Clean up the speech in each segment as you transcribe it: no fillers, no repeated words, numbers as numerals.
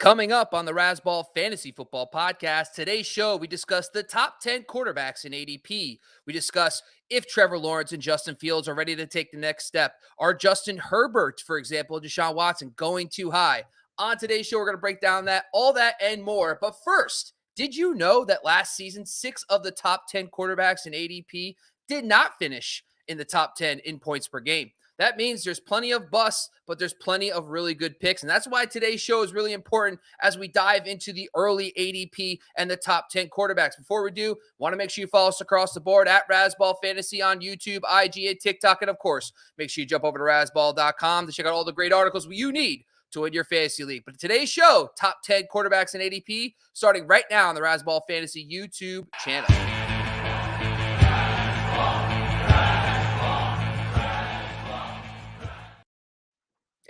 Coming up on the Razzball Fantasy Football Podcast, today's show, we discuss the top 10 quarterbacks in ADP. We discuss if Trevor Lawrence and Justin Fields are ready to take the next step. Are Justin Herbert, for example, and Deshaun Watson going too high? On today's show, we're going to break down all that and more. But first, did you know that last season, 6 of the top 10 quarterbacks in ADP did not finish in the top 10 in points per game? That means there's plenty of busts, but there's plenty of really good picks. And that's why today's show is really important as we dive into the early ADP and the top 10 quarterbacks. Before we do, want to make sure you follow us across the board at Razzball Fantasy on YouTube, IG, and TikTok. And of course, make sure you jump over to Razzball.com to check out all the great articles you need to win your fantasy league. But today's show, top 10 quarterbacks in ADP, starting right now on the Razzball Fantasy YouTube channel.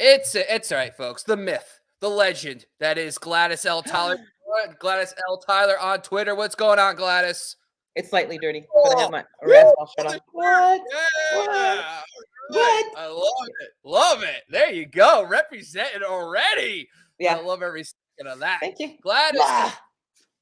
It's all right, folks. The myth, the legend, that is Gladys L. Tyler. Gladys L. Tyler on Twitter. What's going on, Gladys? It's slightly dirty, but I have my Razzball shut off. What? Yeah. What? I love it. Love it. There you go. Represented already. Yeah. I love every second of that. Thank you. Gladys.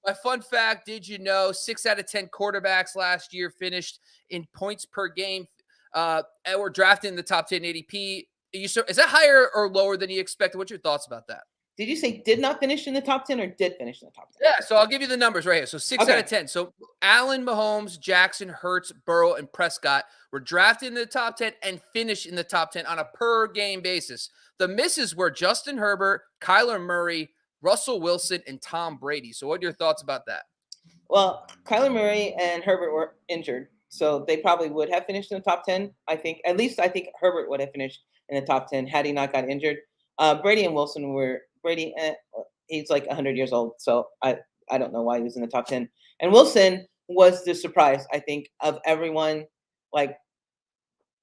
My fun fact, did you know 6 out of 10 quarterbacks last year finished in points per game and were drafted in the top 10 ADP? Is that higher or lower than you expected? What's your thoughts about that? Did you say did not finish in the top 10 or did finish in the top 10? Yeah, so I'll give you the numbers right here. So 6 out of 10. So Allen, Mahomes, Jackson, Hurts, Burrow, and Prescott were drafted in the top 10 and finished in the top 10 on a per-game basis. The misses were Justin Herbert, Kyler Murray, Russell Wilson, and Tom Brady. So what are your thoughts about that? Well, Kyler Murray and Herbert were injured, so they probably would have finished in the top 10. I think Herbert would have finished in the top 10 had he not got injured. Brady and Wilson were he's like 100 years old, so I don't know why he was in the top 10. And Wilson was the surprise, I think, of everyone, like,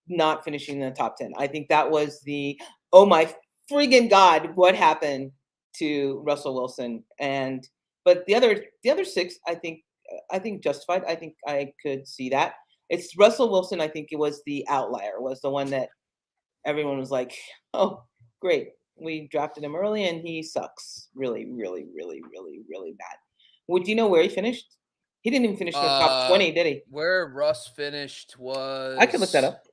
not finishing in the top 10. I think that was oh my friggin' God, what happened to Russell Wilson? But the other 6, I think justified. I think I could see that. It's Russell Wilson. I think it was the outlier, was the one that everyone was like, oh, great. We drafted him early and he sucks. Really, really, really, really, really bad. Would you know where he finished? He didn't even finish in the top 20, did he? Where Russ finished was... I could look that up.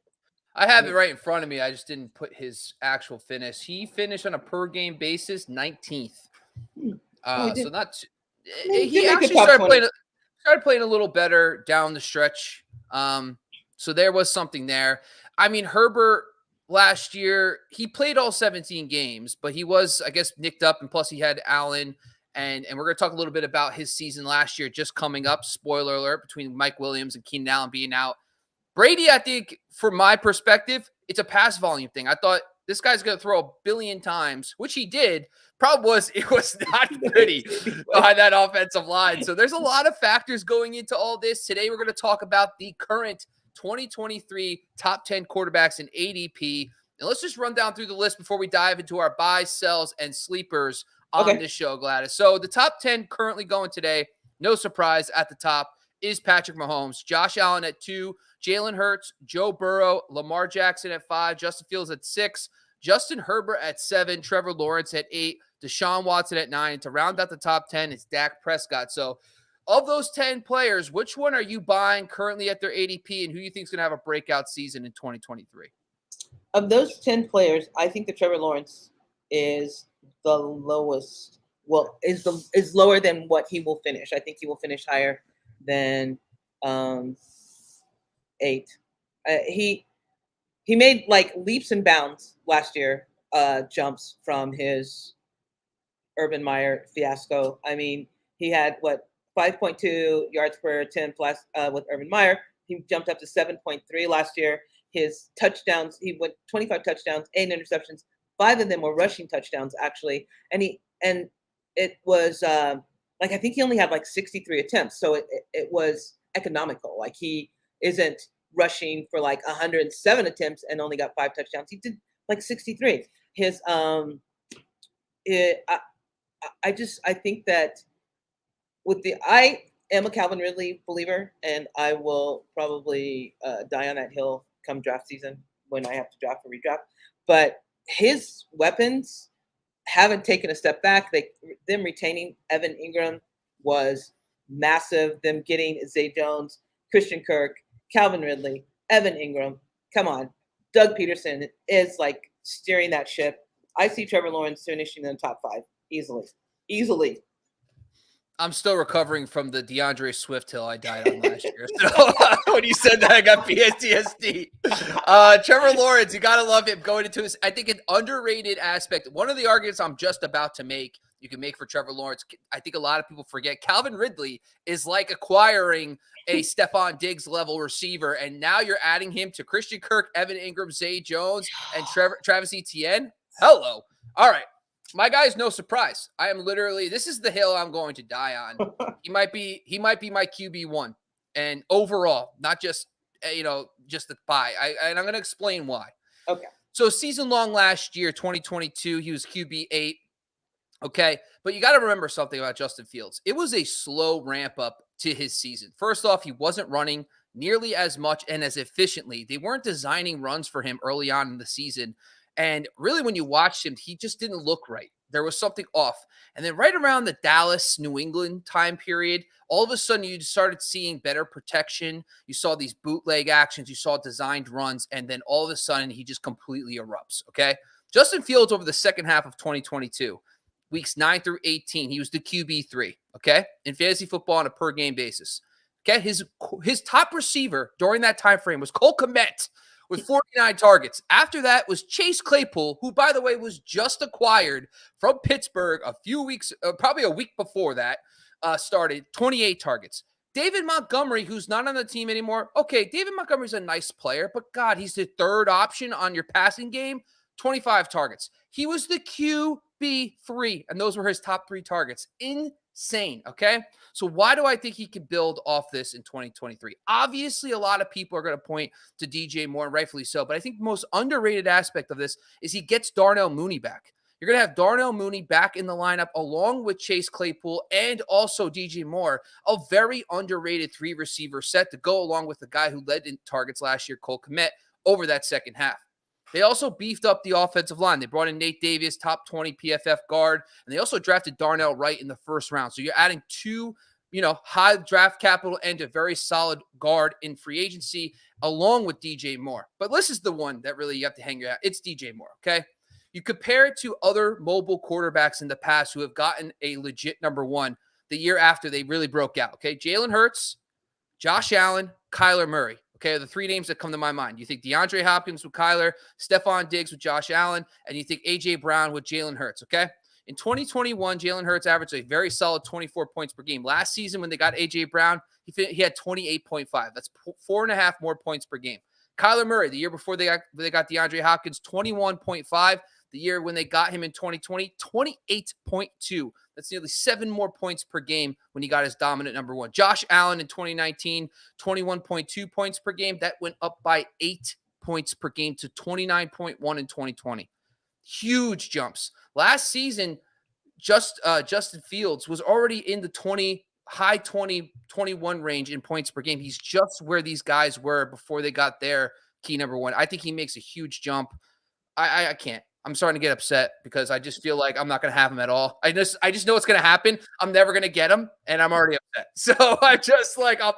I have it right in front of me. I just didn't put his actual finish. He finished on a per-game basis 19th. So not... He actually started playing a little better down the stretch. So there was something there. I mean, Herbert... last year, he played all 17 games, but he was, I guess, nicked up, and plus he had Allen, and we're going to talk a little bit about his season last year just coming up. Spoiler alert, between Mike Williams and Keenan Allen being out. Brady, I think, from my perspective, it's a pass volume thing. I thought this guy's going to throw a billion times, which he did. Problem was, it was not pretty behind that offensive line. So there's a lot of factors going into all this. Today, we're going to talk about the current 2023 top 10 quarterbacks in ADP. And let's just run down through the list before we dive into our buys, sells, and sleepers on this show, Gladys. So the top 10 currently going today, no surprise, at the top is Patrick Mahomes, Josh Allen at 2, Jalen Hurts, Joe Burrow, Lamar Jackson at 5, Justin Fields at 6, Justin Herbert at 7, Trevor Lawrence at 8, Deshaun Watson at 9. To round out the top 10, it's Dak Prescott. So of those 10 players, which one are you buying currently at their ADP, and who you think is going to have a breakout season in 2023? Of those 10 players, I think that Trevor Lawrence is the lowest. Well, is lower than what he will finish. I think he will finish higher than 8. He made like leaps and bounds last year, jumps from his Urban Meyer fiasco. I mean, he had 5.2 yards per attempt with Urban Meyer. He jumped up to 7.3 last year. His touchdowns, he went 25 touchdowns, 8 interceptions. 5 of them were rushing touchdowns, actually. And it was I think he only had 63 attempts. So it was economical. Like, he isn't rushing for 107 attempts and only got 5 touchdowns. He did 63. His I think that I am a Calvin Ridley believer, and I will probably die on that hill come draft season when I have to draft or redraft. But his weapons haven't taken a step back. Them retaining Evan Ingram was massive. Them getting Zay Jones, Christian Kirk, Calvin Ridley, Evan Ingram. Come on. Doug Peterson is like steering that ship. I see Trevor Lawrence finishing in the top 5 easily. Easily. I'm still recovering from the DeAndre Swift hill I died on last year. So when you said that, I got PTSD. Trevor Lawrence, you got to love him going into his, I think, an underrated aspect. One of the arguments I'm just about to make, you can make for Trevor Lawrence. I think a lot of people forget Calvin Ridley is like acquiring a Stephon Diggs level receiver. And now you're adding him to Christian Kirk, Evan Ingram, Zay Jones, and Travis Etienne. Hello. All right. My guy's no surprise. I am literally, this is the hill I'm going to die on. He might be my QB1. And overall, not just, just the buy. And I'm going to explain why. Okay. So season long last year, 2022, he was QB8. Okay. But you got to remember something about Justin Fields. It was a slow ramp up to his season. First off, he wasn't running nearly as much and as efficiently. They weren't designing runs for him early on in the season. And really, when you watched him, he just didn't look right. There was something off. And then right around the Dallas, New England time period, all of a sudden you started seeing better protection. You saw these bootleg actions. You saw designed runs. And then all of a sudden, he just completely erupts, okay? Justin Fields over the second half of 2022, weeks 9 through 18, he was the QB3, okay, in fantasy football on a per-game basis. Okay, his top receiver during that time frame was Cole Kmet, with 49 targets. After that was Chase Claypool, who, by the way, was just acquired from Pittsburgh a few weeks, probably a week before that, started 28 targets. David Montgomery, who's not on the team anymore. Okay, David Montgomery's a nice player, but God, he's the third option on your passing game. 25 targets. He was the QB3, and those were his top 3 targets. Insane, okay? So why do I think he could build off this in 2023? Obviously, a lot of people are going to point to DJ Moore, and rightfully so, but I think the most underrated aspect of this is he gets Darnell Mooney back. You're going to have Darnell Mooney back in the lineup along with Chase Claypool and also DJ Moore, a very underrated 3-receiver set to go along with the guy who led in targets last year, Cole Kmet, over that second half. They also beefed up the offensive line. They brought in Nate Davis, top 20 PFF guard, and they also drafted Darnell Wright in the first round. So you're adding 2, high draft capital and a very solid guard in free agency, along with DJ Moore. But this is the one that really you have to hang your hat. It's DJ Moore, okay? You compare it to other mobile quarterbacks in the past who have gotten a legit number 1 the year after they really broke out, okay? Jalen Hurts, Josh Allen, Kyler Murray. Okay, the 3 names that come to my mind. You think DeAndre Hopkins with Kyler, Stephon Diggs with Josh Allen, and you think A.J. Brown with Jalen Hurts, okay? In 2021, Jalen Hurts averaged a very solid 24 points per game. Last season, when they got A.J. Brown, he had 28.5. That's 4.5 more points per game. Kyler Murray, the year before they got DeAndre Hopkins, 21.5. The year when they got him in 2020, 28.2. That's nearly 7 more points per game when he got his dominant number 1. Josh Allen in 2019, 21.2 points per game. That went up by 8 points per game to 29.1 in 2020. Huge jumps. Last season, Justin Fields was already in the high 21 range in points per game. He's just where these guys were before they got their key number 1. I think he makes a huge jump. I can't. I'm starting to get upset because I just feel like I'm not going to have him at all. I just know what's going to happen. I'm never going to get him, and I'm already upset. So I'm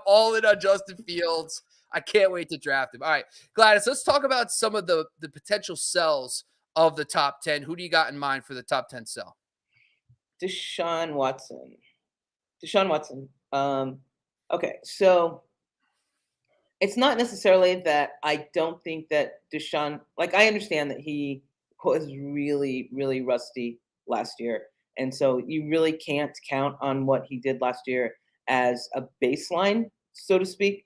all in on Justin Fields. I can't wait to draft him. All right, Gladys, let's talk about some of the potential sells of the top 10. Who do you got in mind for the top 10 sell? Deshaun Watson. Okay, so it's not necessarily that I don't think that Deshaun, I understand that he was really, really rusty last year. And so you really can't count on what he did last year as a baseline, so to speak,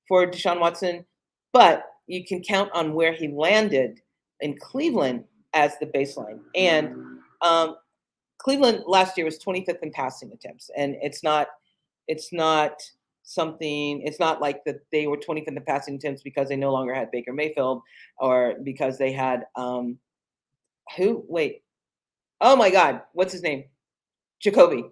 for Deshaun Watson. But you can count on where he landed in Cleveland as the baseline. And Cleveland last year was 25th in passing attempts. And it's not like that they were 25th in passing attempts because they no longer had Baker Mayfield or because they had oh my God, what's his name? Jacoby,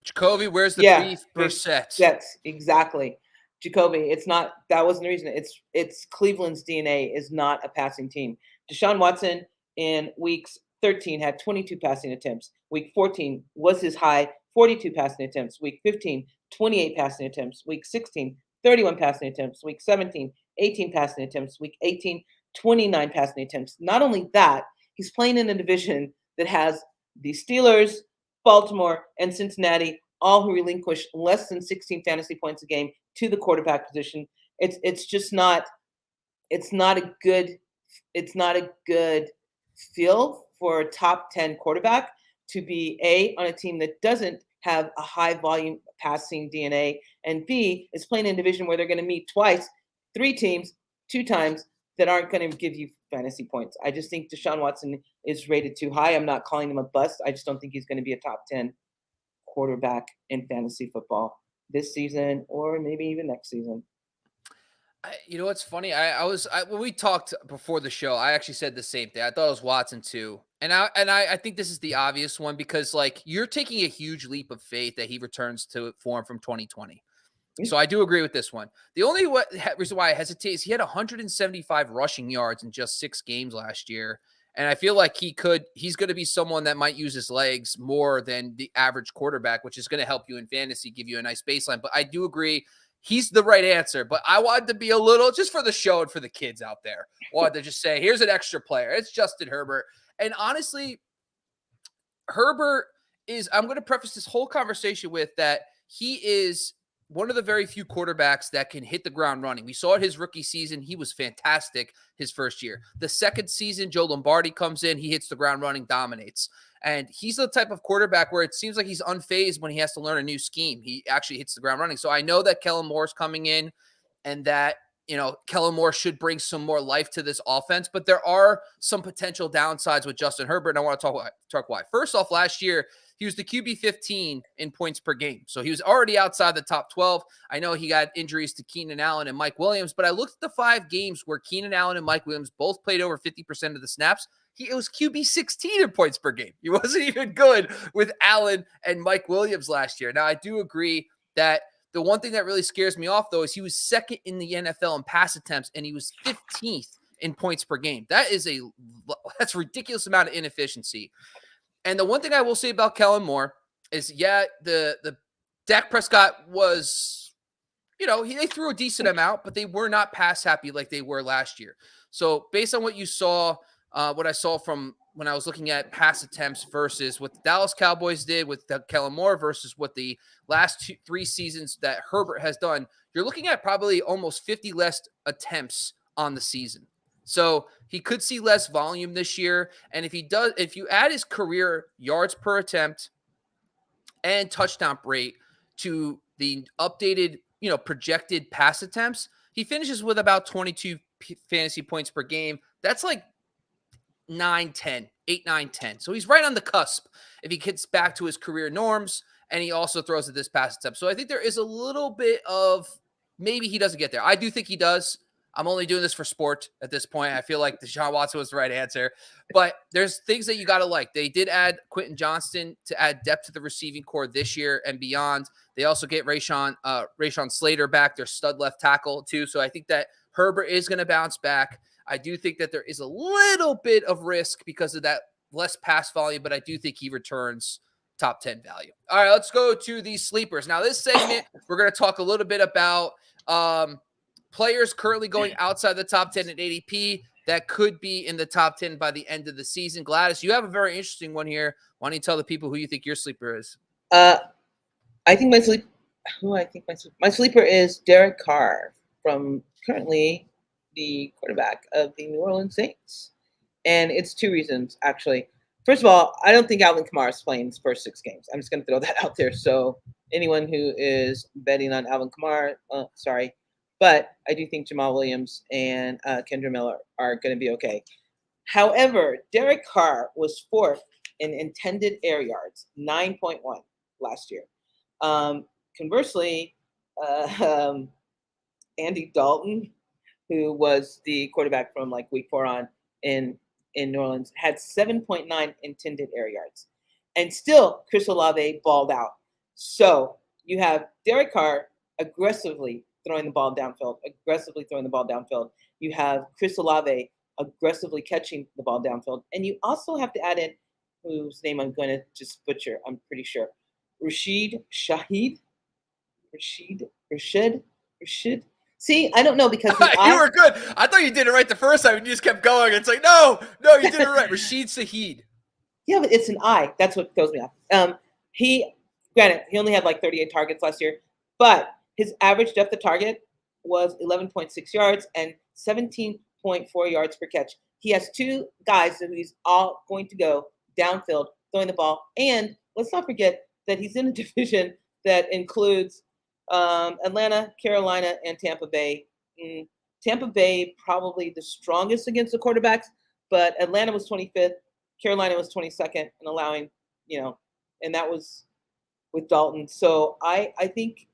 where's the beef per set? Yes, exactly. Jacoby, that wasn't the reason. It's Cleveland's DNA is not a passing team. Deshaun Watson in weeks 13 had 22 passing attempts. Week 14 was his high, 42 passing attempts. Week 15, 28 passing attempts. Week 16, 31 passing attempts. Week 17, 18 passing attempts. Week 18, 29 passing attempts. Not only that, he's playing in a division that has the Steelers, Baltimore, and Cincinnati, all who relinquish less than 16 fantasy points a game to the quarterback position. It's just not a good feel for a top 10 quarterback to be on a team that doesn't have a high volume passing DNA, and B is playing in a division where they're going to meet twice, 3 teams, 2 times that aren't going to give you fantasy points. I just think Deshaun Watson is rated too high. I'm not calling him a bust. I just don't think he's going to be a top 10 quarterback in fantasy football this season or maybe even next season. You know what's funny? When we talked before the show, I actually said the same thing. I thought it was Watson too, and I think this is the obvious one because like you're taking a huge leap of faith that he returns to form from 2020. So I do agree with this one. The only reason why I hesitate is he had 175 rushing yards in just 6 games last year. And I feel like he's going to be someone that might use his legs more than the average quarterback, which is going to help you in fantasy, give you a nice baseline. But I do agree he's the right answer. But I wanted to be a little, just for the show and for the kids out there, wanted to just say, here's an extra player. It's Justin Herbert. And honestly, Herbert I'm going to preface this whole conversation with that he is one of the very few quarterbacks that can hit the ground running. We saw it his rookie season. He was fantastic his first year. The second season, Joe Lombardi comes in. He hits the ground running, dominates. And he's the type of quarterback where it seems like he's unfazed when he has to learn a new scheme. He actually hits the ground running. So I know that Kellen Moore's coming in and that, Kellen Moore should bring some more life to this offense, but there are some potential downsides with Justin Herbert. And I want to talk why. First off, last year, he was the QB 15 in points per game. So he was already outside the top 12. I know he got injuries to Keenan Allen and Mike Williams, but I looked at the 5 games where Keenan Allen and Mike Williams both played over 50% of the snaps. It was QB 16 in points per game. He wasn't even good with Allen and Mike Williams last year. Now, I do agree that the one thing that really scares me off, though, is he was second in the NFL in pass attempts, and he was 15th in points per game. That's a ridiculous amount of inefficiency. And the one thing I will say about Kellen Moore is, the Dak Prescott was, they threw a decent amount, but they were not pass happy like they were last year. So based on what you saw, what I saw from when I was looking at pass attempts versus what the Dallas Cowboys did with Kellen Moore versus what the last 3 seasons that Herbert has done, you're looking at probably almost 50 less attempts on the season. So he could see less volume this year. And if you add his career yards per attempt and touchdown rate to the updated, projected pass attempts, he finishes with about 22 fantasy points per game. That's like 8, 9, 10. So he's right on the cusp if he gets back to his career norms, and he also throws at this pass attempt. So I think there is a little bit of maybe he doesn't get there. I do think he does. I'm only doing this for sport at this point. I feel like Deshaun Watson was the right answer. But there's things that you got to like. They did add Quentin Johnston to add depth to the receiving core this year and beyond. They also get Rashawn Slater back, their stud left tackle, too. So I think that Herbert is going to bounce back. I do think that there is a little bit of risk because of that less pass volume, but I do think he returns top 10 value. All right, let's go to these sleepers. Now, this segment, we're going to talk a little bit about players currently going outside the top 10 at ADP that could be in the top 10 by the end of the season. Gladys, you have a very interesting one here. Why don't you tell the people who you think your sleeper is? I think my sleeper is Derek Carr from currently the quarterback of the New Orleans Saints. And it's 2 reasons, actually. First of all, I don't think Alvin Kamara is playing his first 6 games. I'm just going to throw that out there. So anyone who is betting on Alvin Kamara, sorry. But I do think Jamal Williams and Kendra Miller are going to be okay. However, Derek Carr was 4th in intended air yards, 9.1 last year. Conversely, Andy Dalton, who was the quarterback from like week 4 on in New Orleans, had 7.9 intended air yards. And still, Chris Olave balled out. So you have Derek Carr aggressively throwing the ball downfield. You have Chris Olave aggressively catching the ball downfield. And you also have to add in whose name I'm going to just butcher, I'm pretty sure. Rashid. See, I don't know because you were good. I thought you did it right the first time and you just kept going. It's like, no, you did it right. Rashid Shaheed. Yeah, but it's an I. That's what throws me off. Granted, he only had like 38 targets last year, but his average depth of target was 11.6 yards and 17.4 yards per catch. He has two guys that he's all going to go downfield throwing the ball. And let's not forget that he's in a division that includes Atlanta, Carolina, and Tampa Bay. Tampa Bay probably the strongest against the quarterbacks, but Atlanta was 25th, Carolina was 22nd, and allowing, and that was with Dalton. So I think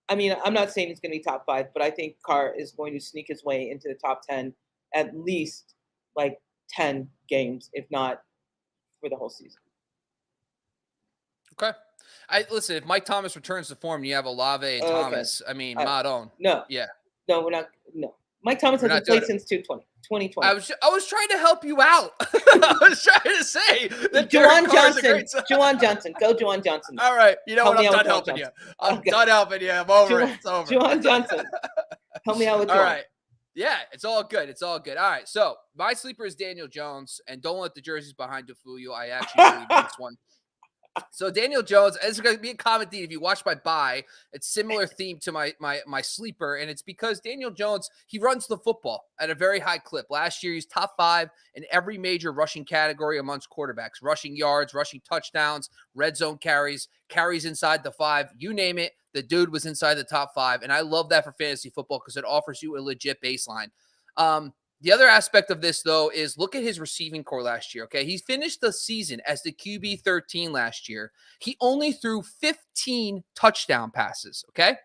I'm not saying he's going to be top 5, but I think Carr is going to sneak his way into the top 10 at least like 10 games, if not for the whole season. Okay. Listen, if Mike Thomas returns to form, you have Olave and Thomas. I mean, Madon. No. Yeah. No, we're not. No. Mike Thomas hasn't played since 2020. I was trying to help you out. I was trying to say that Juwan Johnson. Go Juwan Johnson. All right. You know what? I'm done helping you. I'm done helping you. I'm over it. It's over. Juwan Johnson. Help me out with Juwan. All right. Yeah, it's all good. It's all good. All right. So my sleeper is Daniel Jones, and don't let the jerseys behind you fool you. I actually believe in this one. So Daniel Jones, it's going to be a common theme. If you watch my buy, it's similar theme to my sleeper, and it's because Daniel Jones, he runs the football at a very high clip. Last year, he's top 5 in every major rushing category amongst quarterbacks: rushing yards, rushing touchdowns, red zone carries inside the 5, you name it. The dude was inside the top 5, and I love that for fantasy football because it offers you a legit baseline. The other aspect of this, though, is look at his receiving core last year, okay? He finished the season as the QB 13 last year. He only threw 15 touchdown passes, okay?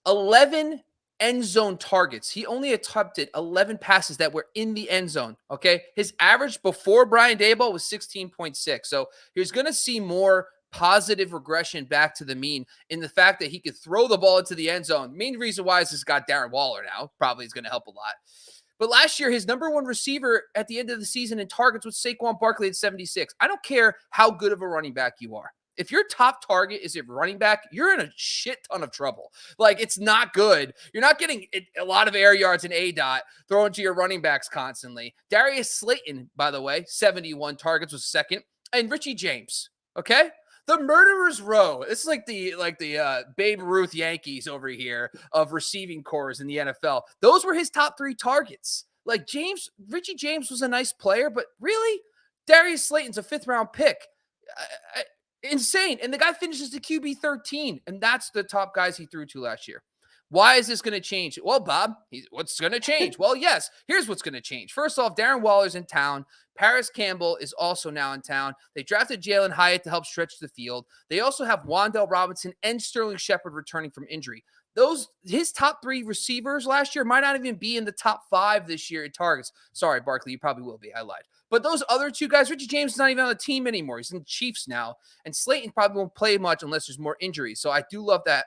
11 end zone targets. He only attempted 11 passes that were in the end zone, okay? His average before Brian Daboll was 16.6. So he's going to see more positive regression back to the mean in the fact that he could throw the ball into the end zone. Main reason why is he's got Darren Waller now. Probably is going to help a lot. But last year, his number 1 receiver at the end of the season in targets was Saquon Barkley at 76. I don't care how good of a running back you are. If your top target is a running back, you're in a shit ton of trouble. Like, it's not good. You're not getting a lot of air yards in A-dot thrown to your running backs constantly. Darius Slayton, by the way, 71 targets was second. And Richie James, okay? The murderer's row. This is like the Babe Ruth Yankees over here of receiving cores in the NFL. Those were his top 3 targets. Like Richie James was a nice player, but really, Darius Slayton's a 5th round pick. Insane. And the guy finishes the QB 13, and that's the top guys he threw to last year. Why is this going to change? Well, Bob, what's going to change? Well, yes, here's what's going to change. First off, Darren Waller's in town. Paris Campbell is also now in town. They drafted Jalen Hyatt to help stretch the field. They also have Wan'Dale Robinson and Sterling Shepard returning from injury. His top 3 receivers last year might not even be in the top 5 this year in targets. Sorry, Barkley, you probably will be. I lied. But those other 2 guys, Richie James is not even on the team anymore. He's in the Chiefs now. And Slayton probably won't play much unless there's more injuries. So I do love that.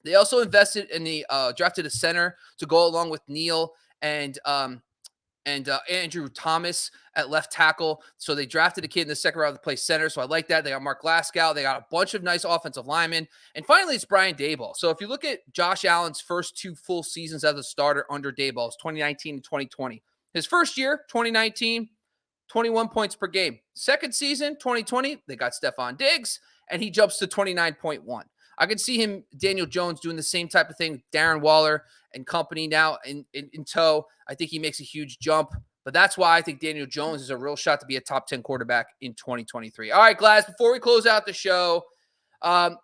They also invested in drafted a center to go along with Neal and Andrew Thomas at left tackle. So they drafted a kid in the 2nd round to play center. So I like that. They got Mark Glasgow. They got a bunch of nice offensive linemen. And finally, it's Brian Daboll. So if you look at Josh Allen's first 2 full seasons as a starter under Daboll, it's 2019 and 2020. His first year, 2019, 21 points per game. Second season, 2020, they got Stephon Diggs, and he jumps to 29.1. I could see Daniel Jones, doing the same type of thing with Darren Waller and company now in tow. I think he makes a huge jump, but that's why I think Daniel Jones is a real shot to be a top 10 quarterback in 2023. All right, Glass, before we close out the show,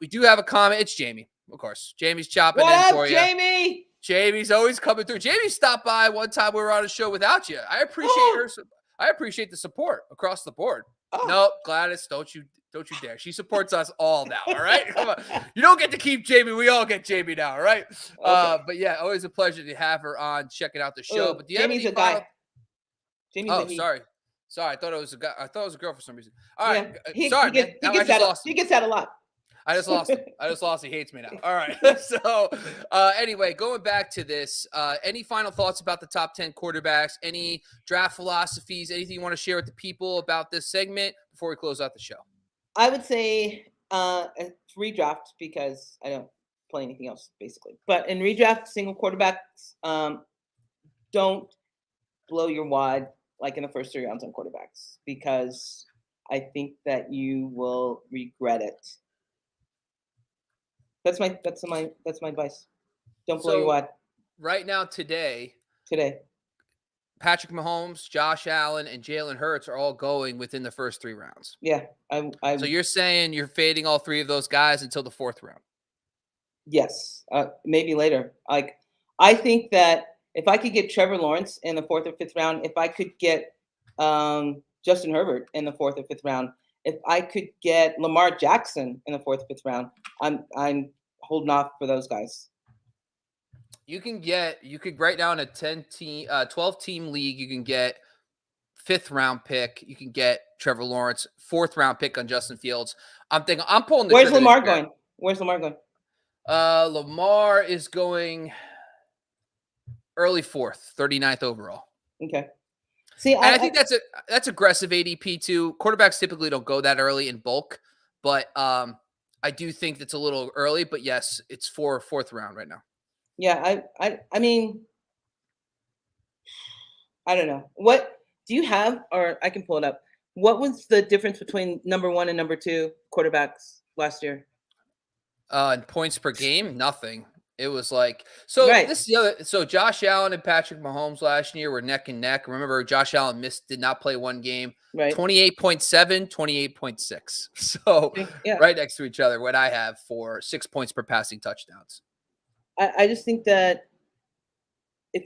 we do have a comment. It's Jamie, of course. Jamie's chopping in for you. Jamie? Jamie's always coming through. Jamie stopped by one time we were on a show without you. I appreciate her. I appreciate the support across the board. No, Gladys, don't you dare. She supports us all now, all right? Come on. You don't get to keep Jamie. We all get Jamie now, all right? Okay. But, yeah, always a pleasure to have her on, checking out the show. But do you Jamie's have any guy. Jamie's a sorry. Sorry, I thought it was a guy. I thought it was a girl for some reason. All right. Yeah. Sorry, he gets that a lot. I I just lost him. He hates me now. All right. So anyway, going back to this, any final thoughts about the top 10 quarterbacks? Any draft philosophies? Anything you want to share with the people about this segment before we close out the show? I would say redraft because I don't play anything else basically. But in redraft, single quarterbacks, don't blow your wad like in the first 3 rounds on quarterbacks because I think that you will regret it. That's my advice. Don't blow your wad. Right now, today, Patrick Mahomes, Josh Allen, and Jalen Hurts are all going within the first 3 rounds. Yeah, So you're saying you're fading all 3 of those guys until the 4th round? Yes, maybe later. Like I think that if I could get Trevor Lawrence in the 4th or 5th round, if I could get Justin Herbert in the 4th or 5th round, if I could get Lamar Jackson in the 4th or 5th round, I'm holding off for those guys. You could write down a 12-team league. You can get 5th round pick. You can get Trevor Lawrence, 4th round pick on Justin Fields. I'm pulling the Where's Lamar going? Lamar is going early 4th, 39th overall. Okay. See, I think that's aggressive ADP too. Quarterbacks typically don't go that early in bulk, but I do think that's a little early. But yes, it's 4th round right now. Yeah, I mean, I don't know. What do you have, or I can pull it up. What was the difference between number 1 and number 2 quarterbacks last year? In points per game, nothing. It was like This is the other. So Josh Allen and Patrick Mahomes last year were neck and neck. Remember, Josh Allen did not play one game. Right. 28.7, 28.6. So right next to each other. What I have for 6 points per passing touchdowns. I just think that I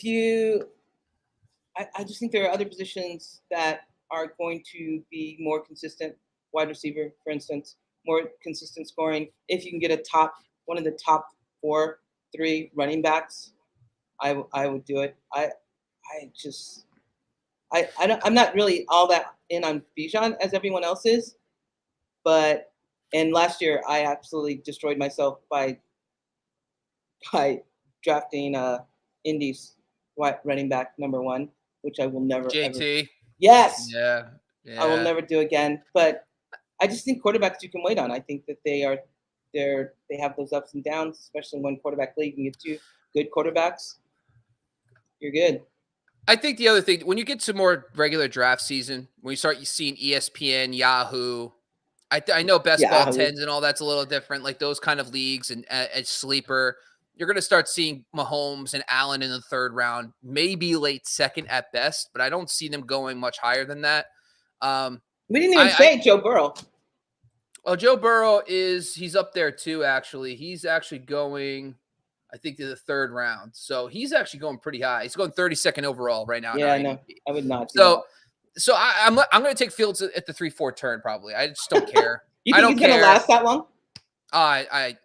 just think there are other positions that are going to be more consistent. Wide receiver, for instance, more consistent scoring. If you can get one of the top 4-3 running backs, I would do it. I'm not really all that in on Bijan as everyone else is, and last year I absolutely destroyed myself by drafting Indy's running back number 1, which I will never. JT. Ever. Yes. Yeah. I will never do again. But I just think quarterbacks you can wait on. I think that they have those ups and downs, especially when quarterback league. You get 2 good quarterbacks, you're good. I think the other thing, when you get to more regular draft season, when you start seeing ESPN, Yahoo, I know best ball 10s and all that's a little different, like those kind of leagues and sleeper. You're going to start seeing Mahomes and Allen in the 3rd round, maybe late 2nd at best, but I don't see them going much higher than that. We didn't even say Joe Burrow. Well, Joe Burrow he's up there too, actually. He's actually going, I think, to the 3rd round. So he's actually going pretty high. He's going 32nd overall right now. Yeah, no, I would not. So I'm going to take Fields at the 3-4 turn probably. I just don't care. You think he's going to last that long? I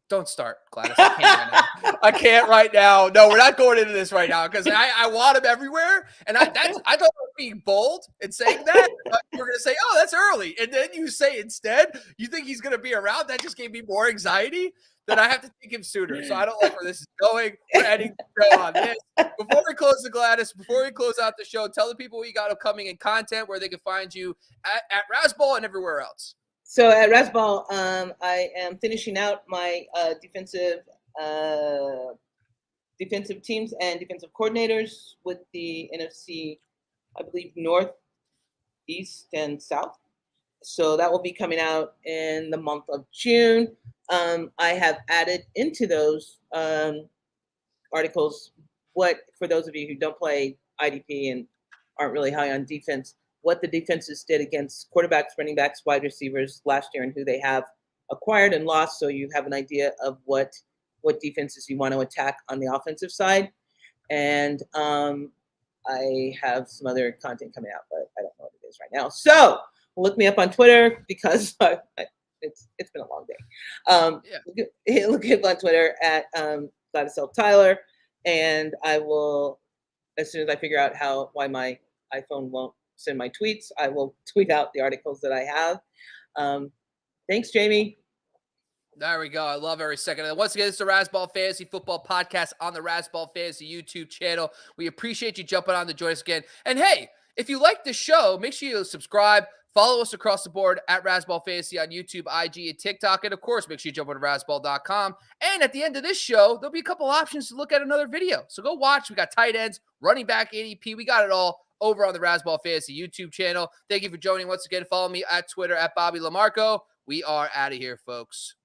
don't start, Gladys. I can't right now. I can't right now. No, we're not going into this right now because I want him everywhere. And I thought I was being bold and saying that. We're going to say, oh, that's early. And then you say instead, you think he's going to be around. That just gave me more anxiety that I have to take him sooner. So I don't like where this is going. We're ending the show on this. Before we close out the show, tell the people what you got upcoming in content, where they can find you at Razzball and everywhere else. So at Razzball, I am finishing out my defensive teams and defensive coordinators with the NFC, I believe, North, East, and South. So that will be coming out in the month of June. I have added into those articles for those of you who don't play IDP and aren't really high on defense, what the defenses did against quarterbacks, running backs, wide receivers last year and who they have acquired and lost, so you have an idea of what defenses you want to attack on the offensive side. And I have some other content coming out, but I don't know what it is right now. So look me up on Twitter because it's been a long day. Look me up on Twitter at Glady Louise Tyler, and I will, as soon as I figure out why my iPhone won't send my tweets, I will tweet out the articles that I have. Thanks, Jamie. There we go. I love every second of it. Once again, this is the Razzball Fantasy Football Podcast on the Razzball Fantasy YouTube channel. We appreciate you jumping on to join us again. And hey, if you like the show, make sure you subscribe. Follow us across the board at Razzball Fantasy on YouTube, IG, and TikTok. And of course, make sure you jump over to Razzball.com. And at the end of this show, there'll be a couple options to look at another video. So go watch. We got tight ends, running back, ADP. We got it all over on the Razzball Fantasy YouTube channel. Thank you for joining once again. Follow me at Twitter at Bobby LaMarco. We are out of here, folks.